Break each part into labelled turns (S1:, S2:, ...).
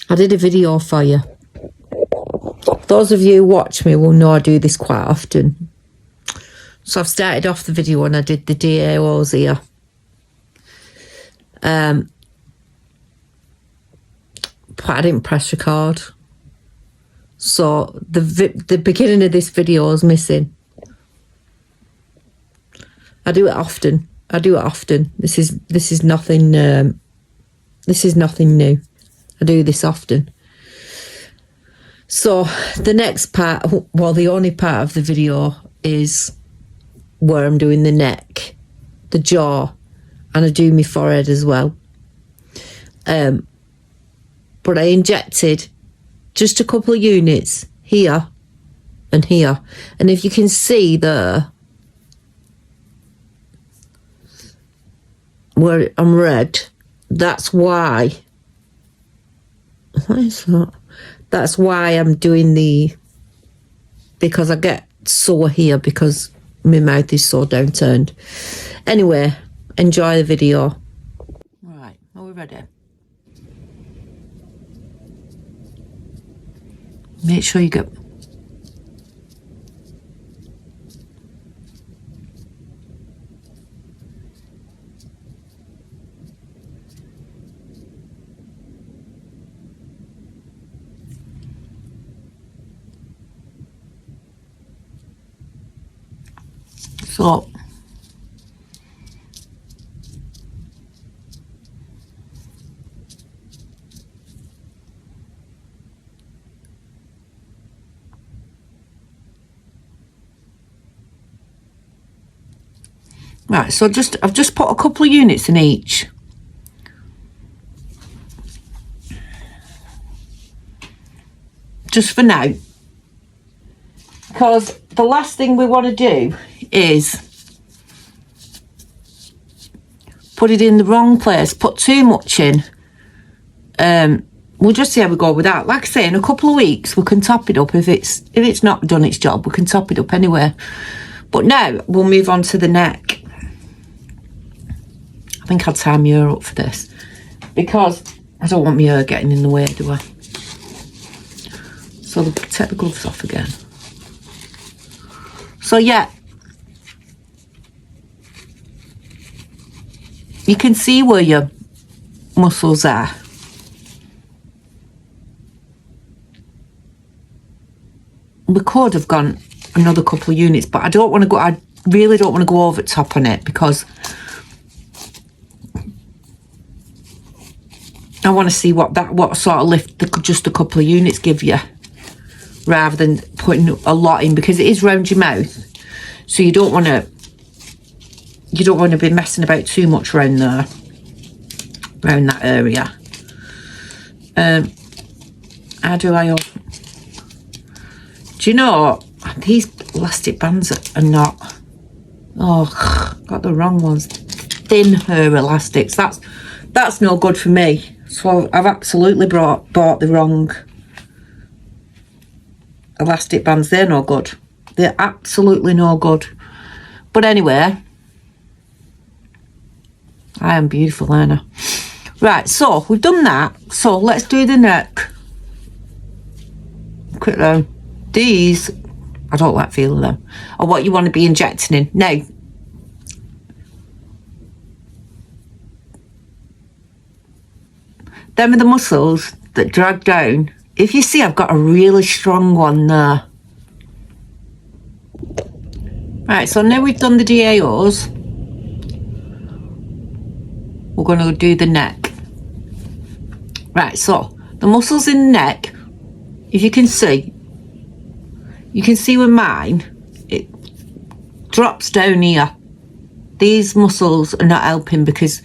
S1: I did a video for you. Those of you who watch me will know I do this quite often. So I've started off the video and I did the DAOs here. But I didn't press record. So the beginning of this video is missing. I do it often. This is nothing new. I do this often. So the next part, well, the only part of the video is where I'm doing the neck, the jaw, and I do my forehead as well. But I injected just a couple of units here and here. And if you can see there, where I'm red, that's why. What is that? That's why I'm doing because I get sore here because my mouth is so downturned. Anyway, enjoy the video. Right, are we ready? Make sure you get... So, right, so I've just put a couple of units in each. Just for now. Because the last thing we want to do is put it in the wrong place, put too much in. We'll just see how we go with that. Like I say, in a couple of weeks we can top it up. If it's not done its job, we can top it up anyway. But now we'll move on to the neck. I think I'll tie my hair up for this because I don't want my hair getting in the way, do I? So take the gloves off again. So yeah, you can see where your muscles are. We could have gone another couple of units, but I really don't want to go over the top on it because I want to see what sort of lift just a couple of units give you, rather than putting a lot in, because it is round your mouth, so you don't want to be messing about too much around there, around that area. How do I open? Do you know these elastic bands are not? Oh, got the wrong ones. Thin hair elastics. That's no good for me. So I've absolutely bought the wrong elastic bands. They're no good. They're absolutely no good. But anyway, I am beautiful, aren't I? Right, so we've done that. So let's do the neck. Quick though. These, I don't like feeling them, or what you want to be injecting in. Now, them are the muscles that drag down. If you see, I've got a really strong one there. Right, so now we've done the DAOs, we're going to do the neck. Right, so the muscles in the neck, if you can see with mine, it drops down here. These muscles are not helping because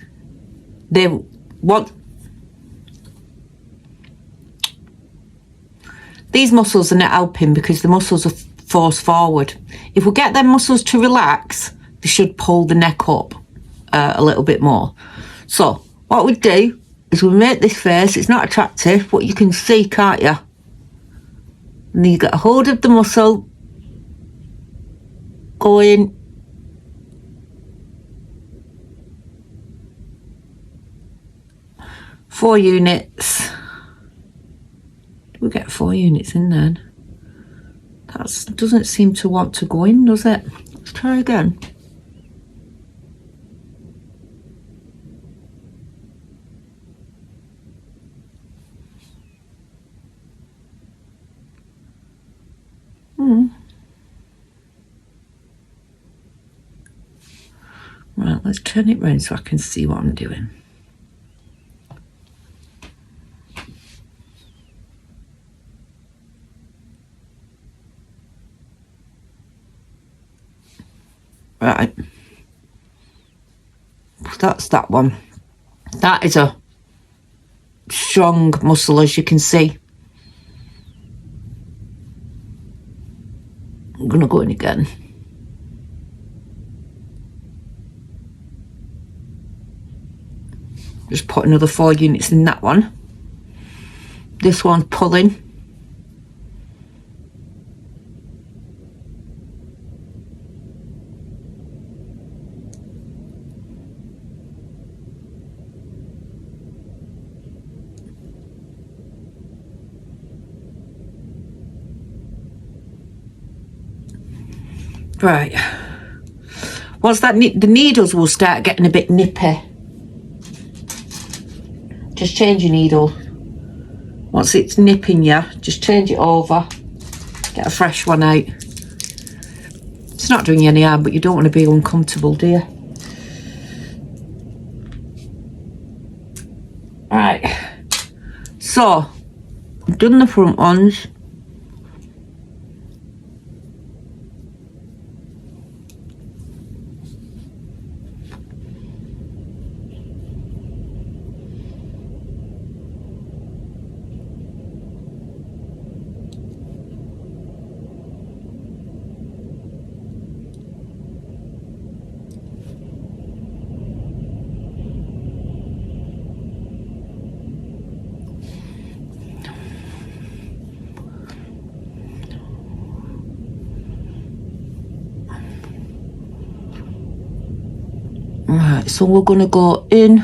S1: they want... These muscles are not helping because the muscles are forced forward. If we get them muscles to relax, they should pull the neck up a little bit more. So what we do is we make this face. It's not attractive, but you can see, can't you? And then you get a hold of the muscle, going four units. get 4 units in then. That doesn't seem to want to go in, does it? Let's try again. Right, let's turn it round so I can see what I'm doing. Right. That's that one. That is a strong muscle, as you can see. I'm going to go in again. Just put another 4 units in that one. This one's pulling. Right. Once that the needles will start getting a bit nippy. Just change your needle. Once it's nipping you, just change it over. Get a fresh one out. It's not doing you any harm, but you don't want to be uncomfortable, do you? Right. So, I've done the front ones. Right, so we're going to go in.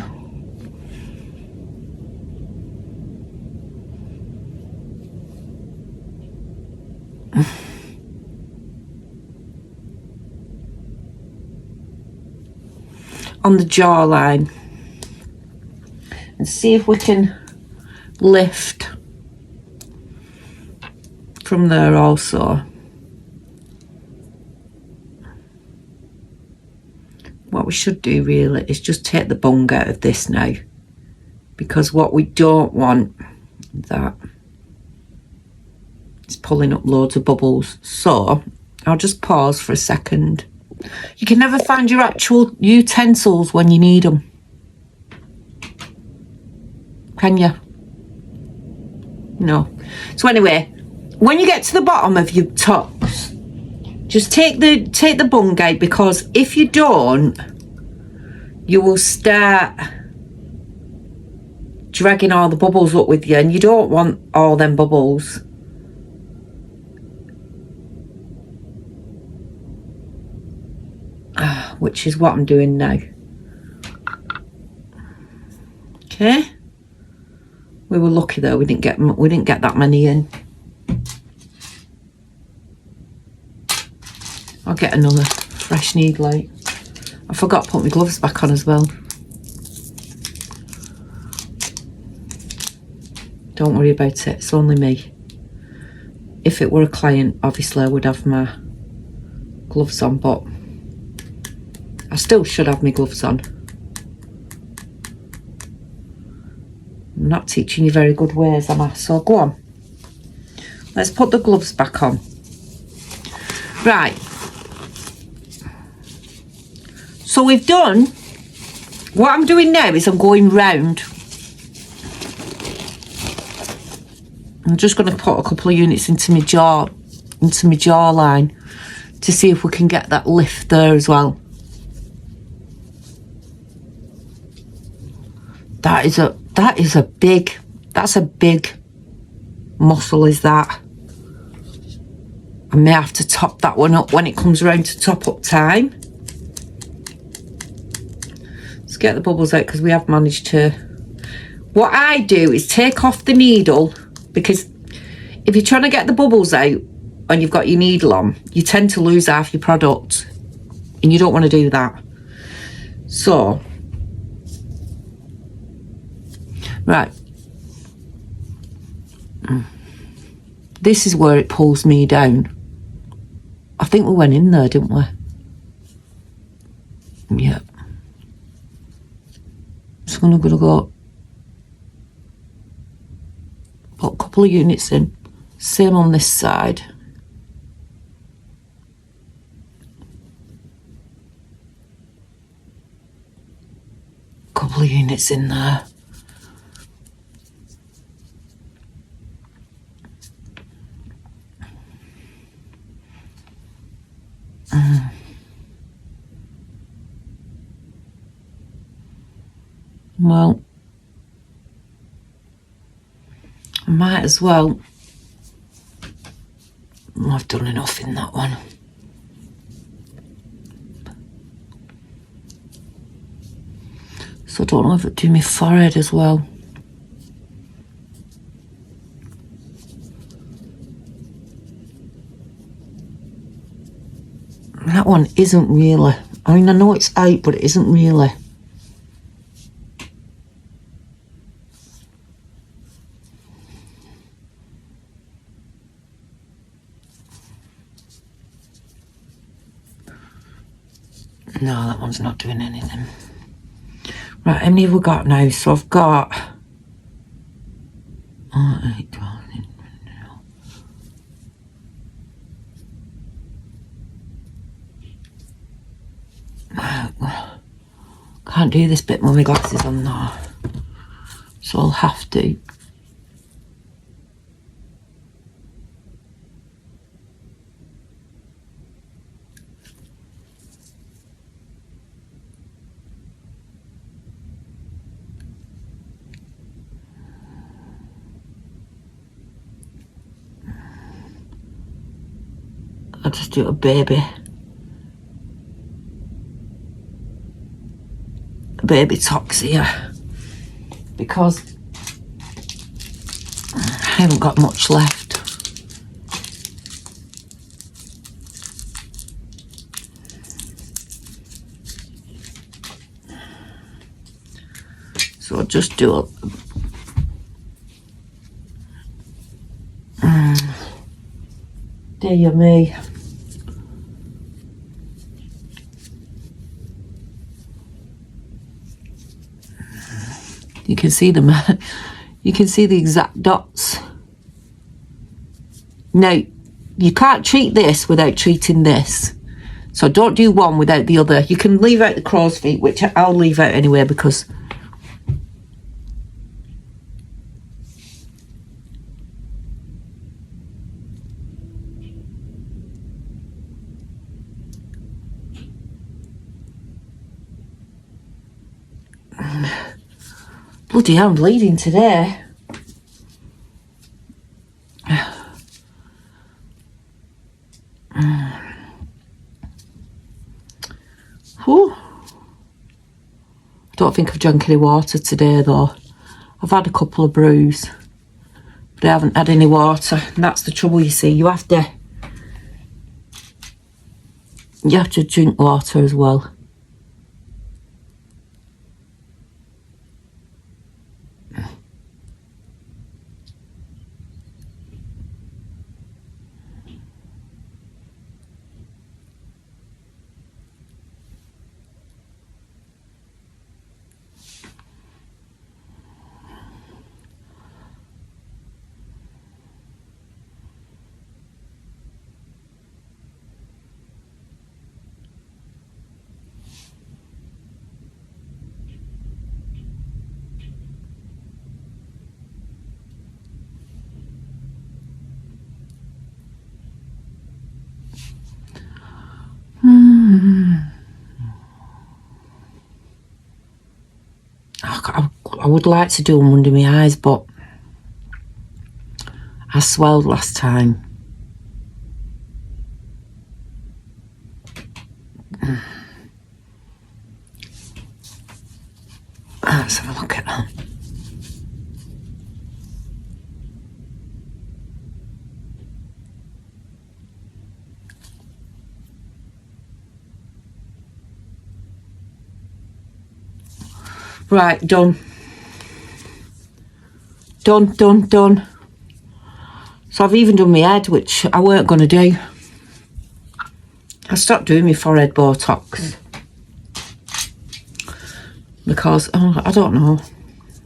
S1: On the jawline. And see if we can lift from there also. What we should do really is just take the bung out of this now, because what we don't want that is pulling up loads of bubbles. So I'll just pause for a second. You can never find your actual utensils when you need them, can you? No. So anyway, when you get to the bottom of your tops, just take the bung out, because if you don't, you will start dragging all the bubbles up with you, and you don't want all them bubbles. Which is what I'm doing now. Okay. We were lucky though, we didn't get that many in. I'll get another fresh needle out. I forgot to put my gloves back on as well. Don't worry about it, it's only me. If it were a client, obviously I would have my gloves on, but I still should have my gloves on. I'm not teaching you very good ways, am I? So go on. Let's put the gloves back on. Right. So we've done, what I'm doing now is I'm going round. I'm just going to put a couple of units into my jawline to see if we can get that lift there as well. That's a big muscle, is that. I may have to top that one up when it comes around to top up time. Let's get the bubbles out, because we have managed to. What I do is take off the needle, because if you're trying to get the bubbles out and you've got your needle on, you tend to lose half your product, and you don't want to do that. So, right. This is where it pulls me down. I think we went in there, didn't we? Yeah. So I'm gonna go put a couple of units in. Same on this side. Couple of units in there. Well, I might as well. I've done enough in that one. So I don't know if it'd do my forehead as well. That one isn't really. I mean, I know it's out, but it isn't really. No, that one's not doing anything. Right, how many have we got now? So I've got... Can't do this bit with my glasses on now. So I'll have to. I'll just do a baby tox here, because I haven't got much left. So I'll just do a dear me. You can see them. You can see the exact dots. Now, you can't treat this without treating this. So don't do one without the other. You can leave out the crow's feet, which I'll leave out anyway because bloody hell, I'm bleeding today. Whew. Don't think I've drunk any water today though. I've had a couple of brews, but I haven't had any water. And that's the trouble, you see. You have to drink water as well. I would like to do them under my eyes, but I swelled last time. Let's have a look at that. Right, done. Done. So I've even done my head, which I weren't going to do. I stopped doing my forehead Botox. Because, I don't know.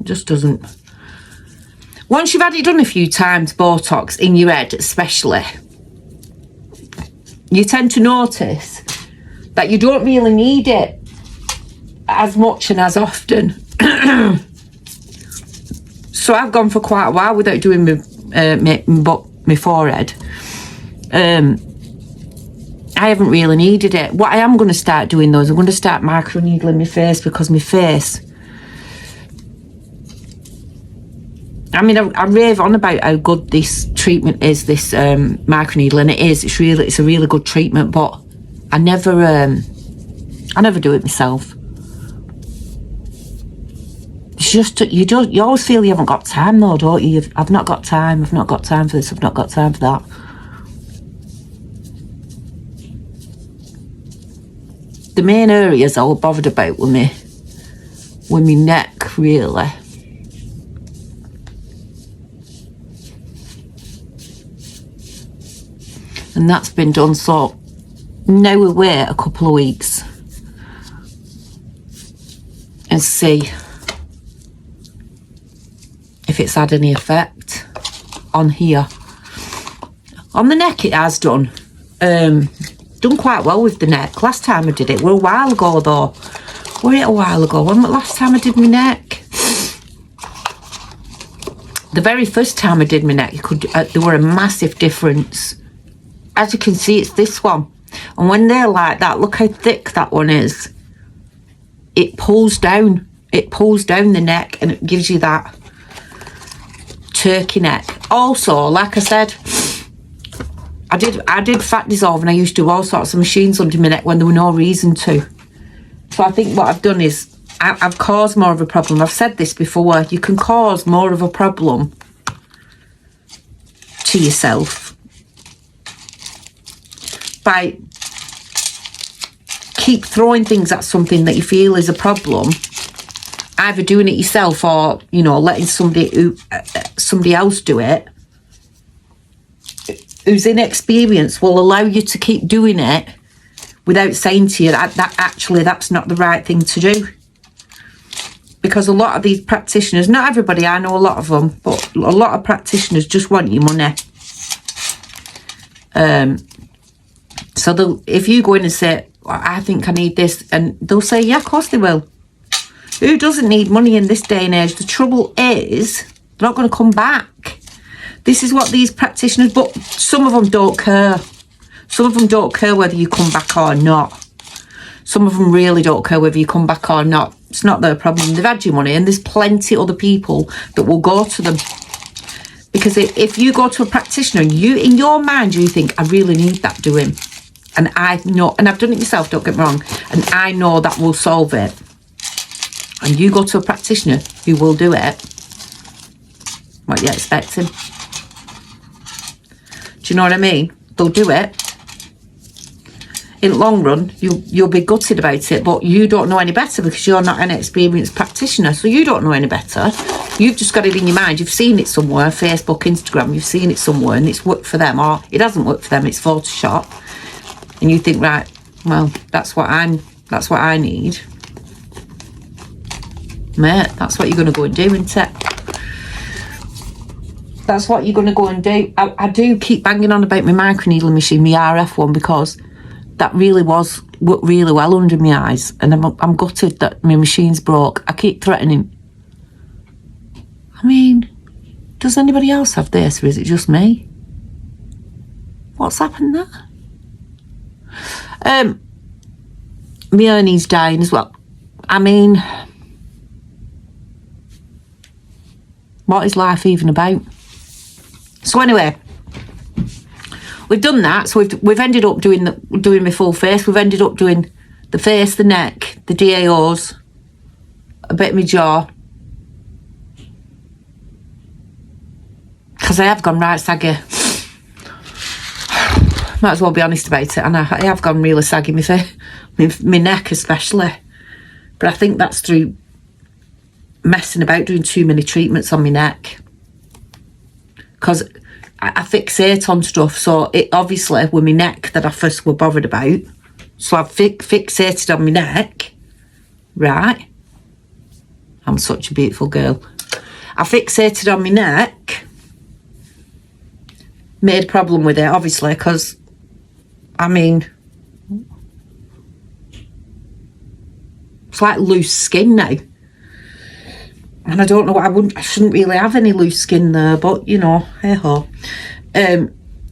S1: It just doesn't. Once you've had it done a few times, Botox, in your head especially, you tend to notice that you don't really need it as much and as often. So I've gone for quite a while without doing my forehead. I haven't really needed it. What I am going to start doing though is I'm going to start microneedling my face, because my face, I mean, I rave on about how good this treatment is, this microneedling. It is. It's a really good treatment, but I never do it myself. It's just you always feel you haven't got time though, don't you? I've not got time. I've not got time for this. I've not got time for that. The main areas I was bothered about were my neck, really. And that's been done, so now we wait a couple of weeks and see if it's had any effect on here. On the neck it has done. Done quite well with the neck. Last time I did it, a while ago though. Were it a while ago? When was the last time I did my neck? The very first time I did my neck, there were a massive difference. As you can see, it's this one. And when they're like that, look how thick that one is. It pulls down. It pulls down the neck and it gives you that turkey neck. Also, like I said, I did fat dissolve, and I used to do all sorts of machines under my neck when there were no reason to. So I think what I've done is I've caused more of a problem. I've said this before. You can cause more of a problem to yourself by keep throwing things at something that you feel is a problem, either doing it yourself or, you know, letting somebody else do it who's inexperienced will allow you to keep doing it without saying to you that actually that's not the right thing to do. Because a lot of these practitioners, not everybody, I know a lot of them, but a lot of practitioners just want your money. So if you go in and say, I think I need this, and they'll say, yeah, of course they will. Who doesn't need money in this day and age? The trouble is, they're not going to come back. This is what these practitioners, but some of them don't care. Some of them don't care whether you come back or not. Some of them really don't care whether you come back or not. It's not their problem. They've had your money, and there's plenty other people that will go to them. Because if you go to a practitioner and you, in your mind, you think, I really need that doing. And I know, and I've done it myself, don't get me wrong, and I know that will solve it. And you go to a practitioner who will do it, what are you expecting? Do you know what I mean? They'll do it. In the long run, you'll be gutted about it, but you don't know any better because you're not an experienced practitioner, so you don't know any better. You've just got it in your mind. You've seen it somewhere, Facebook, Instagram, you've seen it somewhere and it's worked for them, or it hasn't worked for them, it's Photoshop. And you think, right, well, that's what I need. Mate, that's what you're going to go and do, isn't it? That's what you're going to go and do. I do keep banging on about my microneedling machine, my RF one, because that really worked really well under my eyes. And I'm gutted that my machine's broke. I keep threatening. I mean, does anybody else have this, or is it just me? What's happened there? My Ernie's dying as well. I mean, what is life even about? So anyway, we've done that. So we've ended up doing my full face. We've ended up doing the face, the neck, the DAOs, a bit of my jaw. Because I have gone right saggy. Might as well be honest about it. And I have gone really saggy, my neck especially. But I think that's through messing about doing too many treatments on my neck, because I fixate on stuff. So it obviously with my neck that I first were bothered about. So I've fixated on my neck, right? I'm such a beautiful girl. I fixated on my neck, made a problem with it, obviously, because, I mean, it's like loose skin now. And I don't know, I shouldn't really have any loose skin there, but, you know, hey-ho.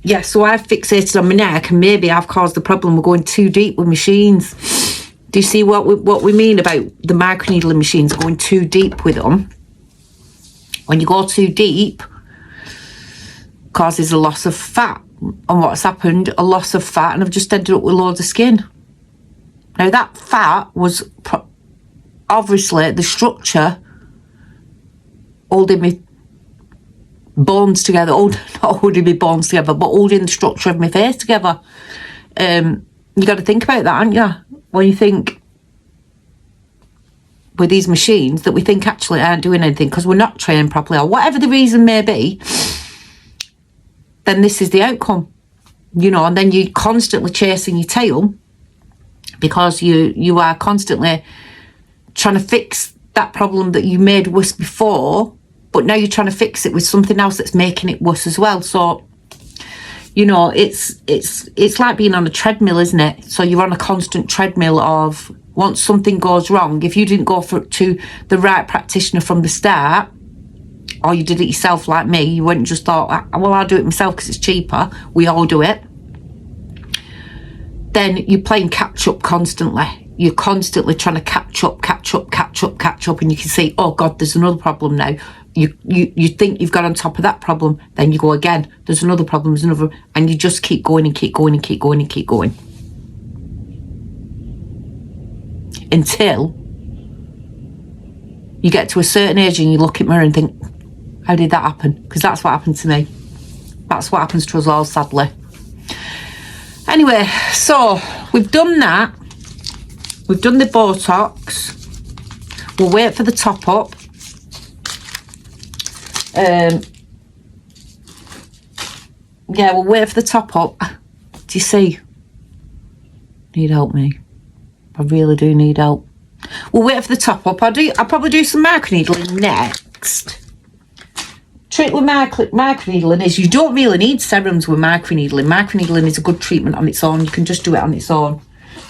S1: Yeah, so I've fixated on my neck, and maybe I've caused the problem. We're going too deep with machines. Do you see what we mean about the microneedling machines, going too deep with them? When you go too deep, causes a loss of fat. And what's happened, a loss of fat, and I've just ended up with loads of skin. Now, that fat was obviously the structure holding me bones together, not holding my bones together, but holding the structure of my face together. You got to think about that, haven't you? When you think with these machines that we think actually aren't doing anything because we're not trained properly, or whatever the reason may be, then this is the outcome, you know. And then you're constantly chasing your tail because you are constantly trying to fix that problem that you made worse before, but now you're trying to fix it with something else that's making it worse as well. So, you know, it's like being on a treadmill, isn't it? So you're on a constant treadmill of, once something goes wrong, if you didn't go to the right practitioner from the start, or you did it yourself like me, you wouldn't just thought, well, I'll do it myself because it's cheaper. We all do it. Then you're playing catch up constantly. You're constantly trying to catch up, and you can see, oh God, there's another problem now. You think you've got on top of that problem, then you go again, there's another problem, there's another, and you just keep going and keep going and keep going and keep going. Until you get to a certain age and you look at mirror and think, how did that happen? Because that's what happened to me. That's what happens to us all, sadly. Anyway, so we've done that. We've done the Botox. We'll wait for the top up. Yeah, we'll wait for the top up. Do you see? Need help, me. I really do need help. We'll wait for the top up. I'll probably do some microneedling next. Trick with microneedling is you don't really need serums with microneedling. Microneedling is a good treatment on its own. You can just do it on its own.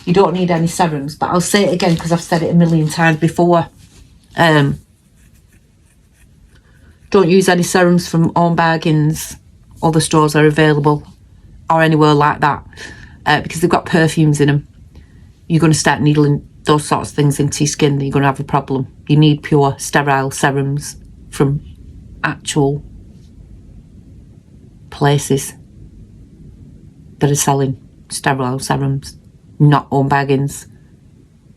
S1: You don't need any serums. But I'll say it again because I've said it a million times before. Don't use any serums from Own Bargains. Other stores are available, or anywhere like that, because they've got perfumes in them. You're going to start needling those sorts of things into your skin, then you're going to have a problem. You need pure, sterile serums from actual places that are selling sterile serums, not Own Bargains,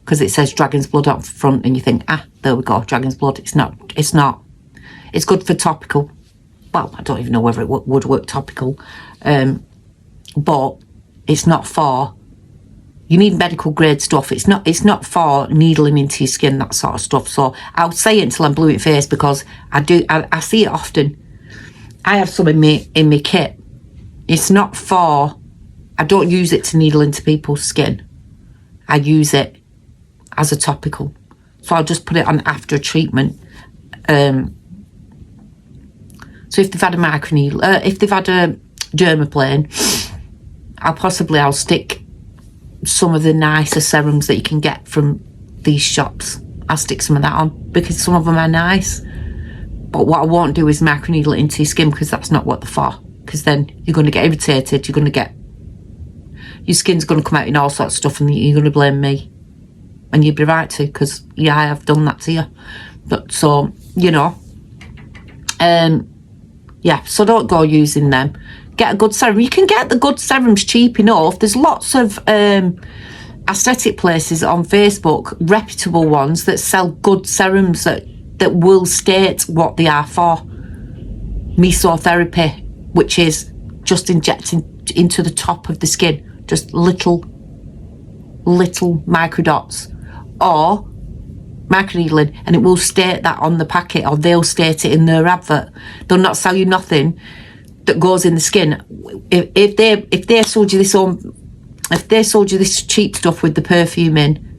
S1: because it says dragon's blood up front and you think, there we go, dragon's blood. It's not. It's good for topical. Well, I don't even know whether it would work topical, but it's not for, you need medical grade stuff. It's not for needling into your skin, that sort of stuff. So I'll say it until I'm blue in the face, because I see it often. I have some in my kit. It's not for, I don't use it to needle into people's skin. I use it as a topical. So I'll just put it on after a treatment. So if they've had a microneedle, if they've had a dermaplane, I'll stick some of the nicer serums that you can get from these shops. I'll stick some of that on because some of them are nice. But what I won't do is microneedle it into your skin, because that's not what they're for. Because then you're going to get irritated. You're going to get, your skin's going to come out in all sorts of stuff, and you're going to blame me. And you'd be right to, because yeah, I have done that to you. But so, you know, yeah, so don't go using them. Get a good serum. You can get the good serums cheap enough. There's lots of aesthetic places on Facebook, reputable ones, that sell good serums that will state what they are for. Mesotherapy, which is just injecting into the top of the skin, just little microdots. Or microneedling, and it will state that on the packet, or they'll state it in their advert. They'll not sell you nothing that goes in the skin. If they sold you this cheap stuff with the perfume in,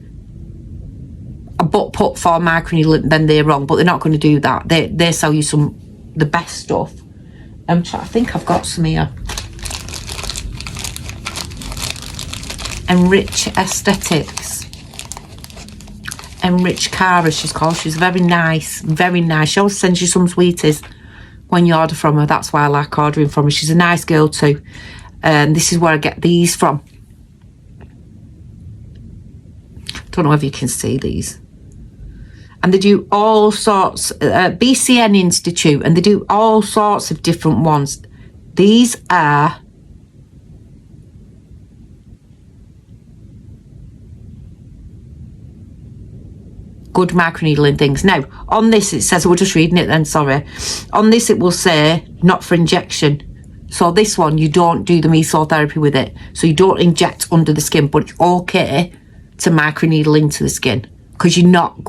S1: but put for microneedling, then they're wrong. But they're not going to do that. They sell you the best stuff. I think I've got some here. Enrich Aesthetics. Enrich Cara, she's called. She's very nice, very nice. She always sends you some sweeties when you order from her. That's why I like ordering from her. She's a nice girl too. This is where I get these from. Don't know if you can see these. And they do all sorts, BCN Institute, and they do all sorts of different ones. These are good microneedling things. Now, on this it says, we're just reading it then, sorry. On this it will say, not for injection. So this one, you don't do the mesotherapy with it. So you don't inject under the skin, but it's okay to microneedle into the skin. Because you're not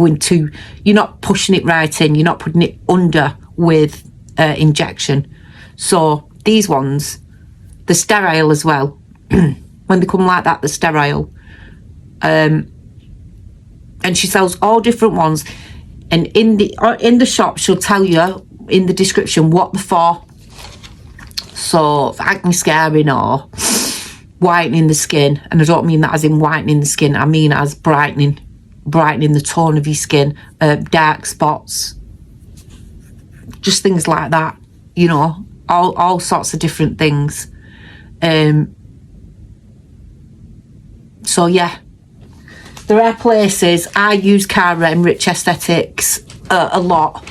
S1: pushing it right in, you're not putting it under with injection. So these ones, they're sterile as well. When they come like that, they're sterile. And she sells all different ones. And in the shop, she'll tell you in the description what they're for. So for acne scarring or whitening the skin, and I don't mean that as in whitening the skin, I mean as brightening the tone of your skin, dark spots, just things like that, you know, all sorts of different things. So yeah, there are places. I use Cara Enrich Aesthetics a lot.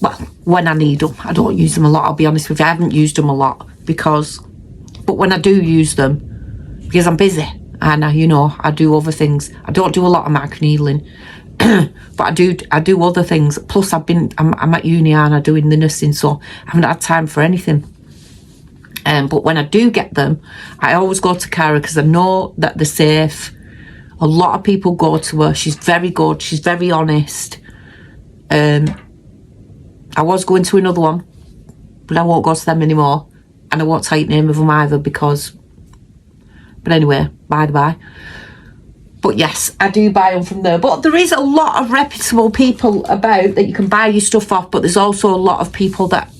S1: Well, when I need them. I don't use them a lot, I'll be honest with you. I haven't used them a lot but when I do use them, because I'm busy and I do other things. I don't do a lot of microneedling, but I do other things. Plus I'm at uni and I'm doing the nursing, so I haven't had time for anything. But when I do get them, I always go to Cara because I know that they're safe. A lot of people go to her. She's very good. She's very honest. I was going to another one, but I won't go to them anymore. And I won't tell you the name of them either because... But anyway, by the by. But yes, I do buy them from there. But there is a lot of reputable people about that you can buy your stuff off. But there's also a lot of people that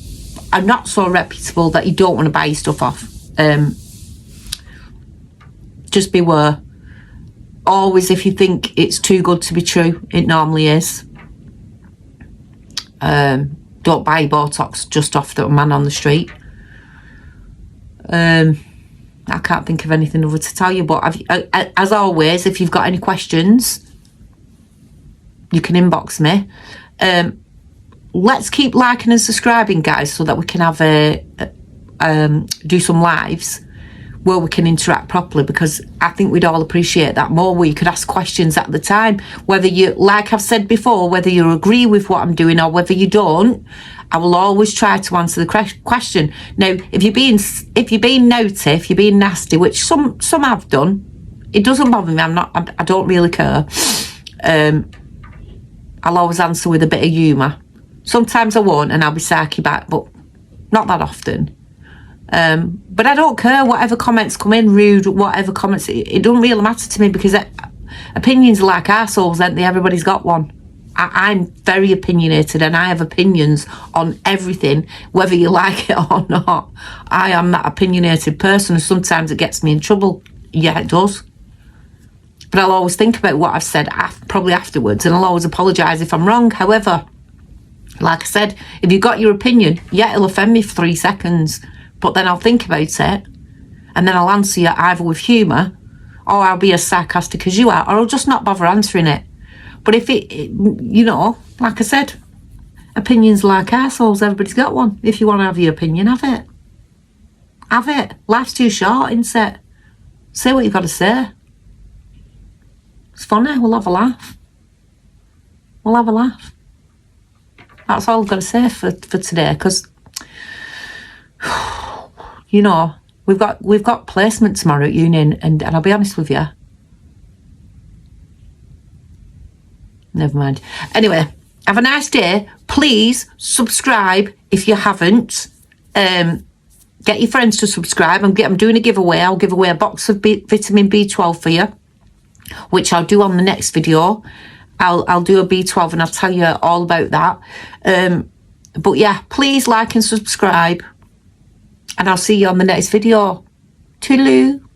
S1: are not so reputable that you don't want to buy your stuff off. Just beware. Always, if you think it's too good to be true, it normally is. Don't buy Botox just off the man on the street. I can't think of anything other to tell you, but as always, if you've got any questions, you can inbox me. Let's keep liking and subscribing, guys, so that we can have do some lives where we can interact properly, because I think we'd all appreciate that more, where you could ask questions at the time, whether you, like I've said before, whether you agree with what I'm doing or whether you don't. I will always try to answer the question. Now, if you're being naughty, if you're being nasty, which some have done, it doesn't bother me. I don't really care. I'll always answer with a bit of humour. Sometimes I won't, and I'll be sarky back, but not that often. But I don't care whatever comments come in, rude, whatever comments. It doesn't really matter to me, because opinions are like arseholes, aren't they? Everybody's got one. I'm very opinionated, and I have opinions on everything, whether you like it or not. I am that opinionated person, and sometimes it gets me in trouble. Yeah, it does. But I'll always think about what I've said probably afterwards, and I'll always apologise if I'm wrong. However, like I said, if you've got your opinion, yeah, it'll offend me for 3 seconds, but then I'll think about it, and then I'll answer you either with humour, or I'll be as sarcastic as you are, or I'll just not bother answering it. But if like I said, opinions like assholes, everybody's got one. If you want to have your opinion, have it. Have it. Life's too short, isn't it? Say what you've got to say. It's funny, we'll have a laugh. We'll have a laugh. That's all I've got to say for today, because, we've got placement tomorrow at uni, and I'll be honest with you, never mind. Anyway, have a nice day. Please subscribe if you haven't. Get your friends to subscribe. I'm doing a giveaway. I'll give away a box of vitamin B12 for you, which I'll do on the next video. I'll do a B12 and I'll tell you all about that. But yeah, please like and subscribe, and I'll see you on the next video. Toodaloo.